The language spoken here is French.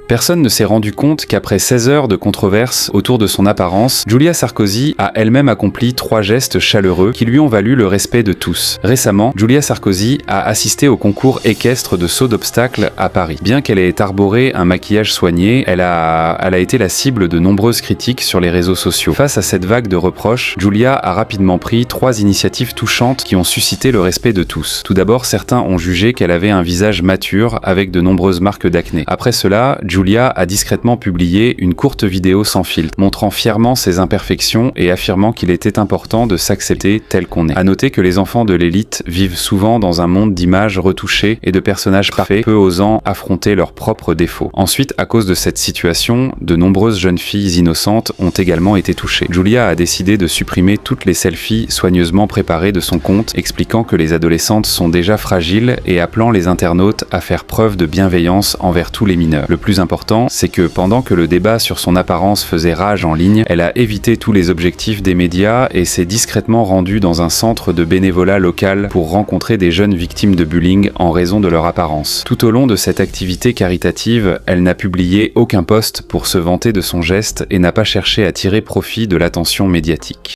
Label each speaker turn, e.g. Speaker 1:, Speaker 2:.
Speaker 1: Personne ne s'est rendu compte qu'après 16 heures de controverse autour de son apparence, Julia Sarkozy a elle-même accompli 3 gestes chaleureux qui lui ont valu le respect de tous. Récemment, Julia Sarkozy a assisté au concours équestre de saut d'obstacles à Paris. Bien qu'elle ait arboré un maquillage soigné, elle a été la cible de nombreuses critiques sur les réseaux sociaux. Face à cette vague de reproches, Julia a rapidement pris 3 initiatives touchantes qui ont suscité le respect de tous. Tout d'abord, certains ont jugé qu'elle avait un visage mature avec de nombreuses marques d'acné. Après cela, Julia a discrètement publié une courte vidéo sans filtre, montrant fièrement ses imperfections et affirmant qu'il était important de s'accepter tel qu'on est. À noter que les enfants de l'élite vivent souvent dans un monde d'images retouchées et de personnages parfaits, peu osant affronter leurs propres défauts. Ensuite, à cause de cette situation, de nombreuses jeunes filles innocentes ont également été touchées. Julia a décidé de supprimer toutes les selfies soigneusement préparées de son compte, expliquant que les adolescentes sont déjà fragiles et appelant les internautes à faire preuve de bienveillance envers tous les mineurs. Le plus important, c'est que pendant que le débat sur son apparence faisait rage en ligne, elle a évité tous les objectifs des médias et s'est discrètement rendue dans un centre de bénévolat local pour rencontrer des jeunes victimes de bullying en raison de leur apparence. Tout au long de cette activité caritative, elle n'a publié aucun post pour se vanter de son geste et n'a pas cherché à tirer profit de l'attention médiatique.